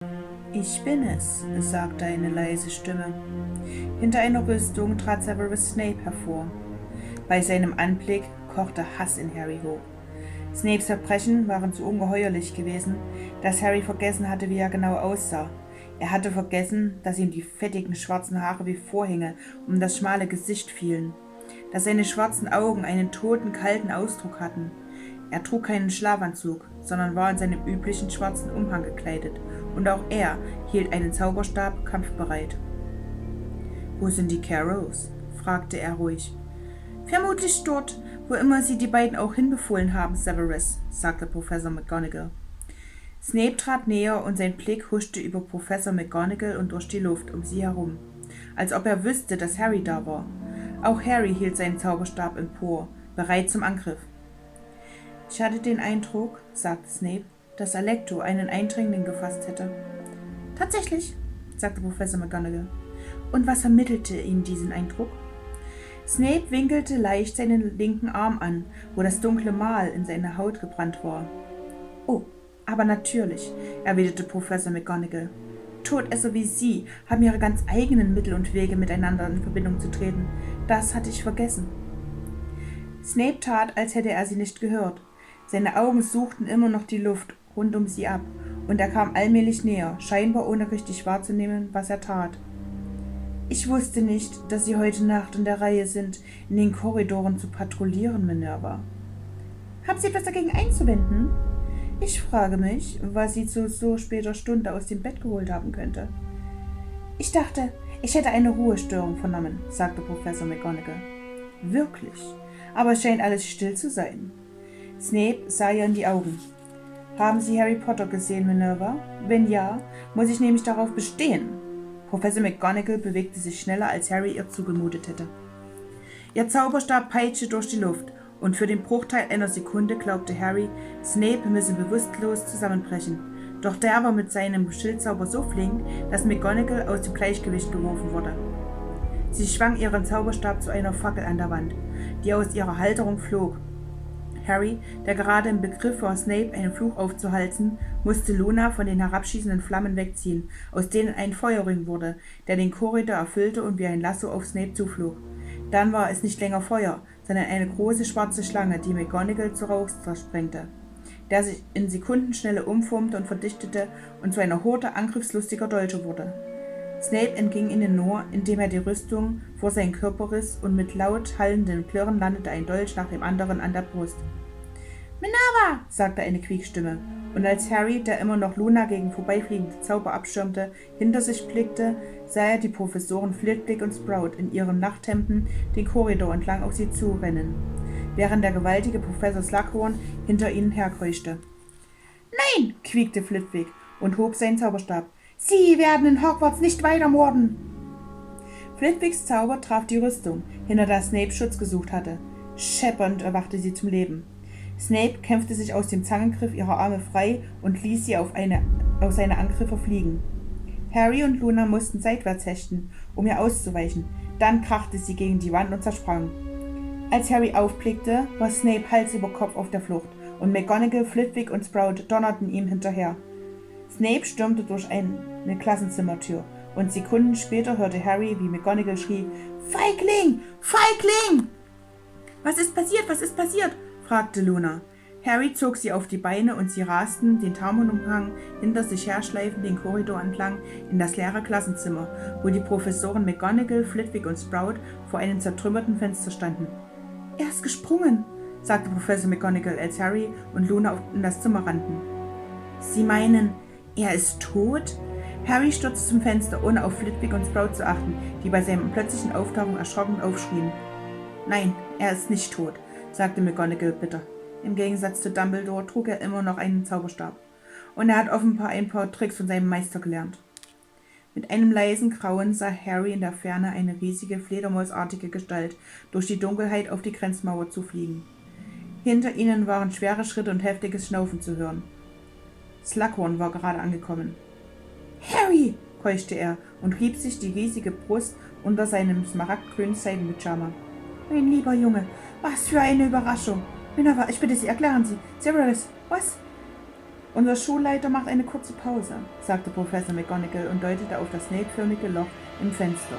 Ich bin es, sagte eine leise Stimme. Hinter einer Rüstung trat Severus Snape hervor. Bei seinem Anblick kochte Hass in Harry hoch. Snapes Verbrechen waren so ungeheuerlich gewesen, dass Harry vergessen hatte, wie er genau aussah. Er hatte vergessen, dass ihm die fettigen schwarzen Haare wie Vorhänge um das schmale Gesicht fielen, dass seine schwarzen Augen einen toten, kalten Ausdruck hatten. Er trug keinen Schlafanzug, sondern war in seinem üblichen schwarzen Umhang gekleidet, und auch er hielt einen Zauberstab kampfbereit. »Wo sind die Carrows?« fragte er ruhig. »Vermutlich dort, wo immer sie die beiden auch hinbefohlen haben, Severus«, sagte Professor McGonagall. Snape trat näher und sein Blick huschte über Professor McGonagall und durch die Luft um sie herum, als ob er wüsste, dass Harry da war. Auch Harry hielt seinen Zauberstab empor, bereit zum Angriff. »Ich hatte den Eindruck«, sagte Snape, »dass Alecto einen Eindringling gefasst hätte.« »Tatsächlich«, sagte Professor McGonagall. »Und was vermittelte Ihnen diesen Eindruck?« Snape winkelte leicht seinen linken Arm an, wo das dunkle Mal in seine Haut gebrannt war. »Oh, aber natürlich«, erwiderte Professor McGonagall. »Todesser wie Sie haben ihre ganz eigenen Mittel und Wege, miteinander in Verbindung zu treten. Das hatte ich vergessen.« Snape tat, als hätte er sie nicht gehört. Seine Augen suchten immer noch die Luft rund um sie ab, und er kam allmählich näher, scheinbar ohne richtig wahrzunehmen, was er tat. »Ich wusste nicht, dass Sie heute Nacht in der Reihe sind, in den Korridoren zu patrouillieren, Minerva.« »Haben Sie etwas dagegen einzuwenden? Ich frage mich, was Sie zu so später Stunde aus dem Bett geholt haben könnte.« »Ich dachte, ich hätte eine Ruhestörung vernommen«, sagte Professor McGonagall. »Wirklich? Aber es scheint alles still zu sein.« Snape sah ihr in die Augen. »Haben Sie Harry Potter gesehen, Minerva? Wenn ja, muss ich nämlich darauf bestehen.« Professor McGonagall bewegte sich schneller, als Harry ihr zugemutet hätte. Ihr Zauberstab peitschte durch die Luft, und für den Bruchteil einer Sekunde glaubte Harry, Snape müsse bewusstlos zusammenbrechen. Doch der war mit seinem Schildzauber so flink, dass McGonagall aus dem Gleichgewicht geworfen wurde. Sie schwang ihren Zauberstab zu einer Fackel an der Wand, die aus ihrer Halterung flog. Harry, der gerade im Begriff war, Snape einen Fluch aufzuhalsen, musste Luna von den herabschießenden Flammen wegziehen, aus denen ein Feuerring wurde, der den Korridor erfüllte und wie ein Lasso auf Snape zuflog. Dann war es nicht länger Feuer, sondern eine große schwarze Schlange, die McGonagall zu Rauch zersprengte, der sich in Sekundenschnelle umformte und verdichtete und zu einer Horde angriffslustiger Dolche wurde. Snape entging ihnen nur, indem er die Rüstung vor seinen Körper riss, und mit laut hallendem Klirren landete ein Dolch nach dem anderen an der Brust. »Minerva«, sagte eine Quiekstimme, und als Harry, der immer noch Luna gegen vorbeifliegende Zauber abschirmte, hinter sich blickte, sah er die Professoren Flitwick und Sprout in ihren Nachthemden den Korridor entlang auf sie zurennen, während der gewaltige Professor Slughorn hinter ihnen herkeuchte. »Nein«, quiekte Flitwick und hob seinen Zauberstab. »Sie werden in Hogwarts nicht weitermorden!« Flitwicks Zauber traf die Rüstung, hinter der Snape Schutz gesucht hatte. Scheppernd erwachte sie zum Leben. Snape kämpfte sich aus dem Zangengriff ihrer Arme frei und ließ sie auf seine Angriffe fliegen. Harry und Luna mussten seitwärts hechten, um ihr auszuweichen. Dann krachte sie gegen die Wand und zersprang. Als Harry aufblickte, war Snape Hals über Kopf auf der Flucht, und McGonagall, Flitwick und Sprout donnerten ihm hinterher. Snape stürmte durch eine Klassenzimmertür, und Sekunden später hörte Harry, wie McGonagall schrie: »Feigling! Feigling!« »Was ist passiert? Was ist passiert?« fragte Luna. Harry zog sie auf die Beine, und sie rasten, den Tarnumhang hinter sich herschleifend, den Korridor entlang in das leere Klassenzimmer, wo die Professoren McGonagall, Flitwick und Sprout vor einem zertrümmerten Fenster standen. »Er ist gesprungen«, sagte Professor McGonagall, als Harry und Luna in das Zimmer rannten. »Sie meinen, er ist tot?« Harry stürzte zum Fenster, ohne auf Flitwick und Sprout zu achten, die bei seiner plötzlichen Auftauchung erschrocken aufschrien. »Nein, er ist nicht tot«, sagte McGonagall bitter. Im Gegensatz zu Dumbledore trug er immer noch einen Zauberstab. Und er hat offenbar ein paar Tricks von seinem Meister gelernt. Mit einem leisen Grauen sah Harry in der Ferne eine riesige, fledermausartige Gestalt durch die Dunkelheit auf die Grenzmauer zufliegen. Hinter ihnen waren schwere Schritte und heftiges Schnaufen zu hören. Slughorn war gerade angekommen. »Harry«, keuchte er und rieb sich die riesige Brust unter seinem smaragdgrünen Seidenpyjama. »Mein lieber Junge, was für eine Überraschung! Minerva, ich bitte Sie, erklären Sie. Severus, was?« Unser Schulleiter macht eine kurze Pause, sagte Professor McGonagall und deutete auf das nähtförmige Loch im Fenster.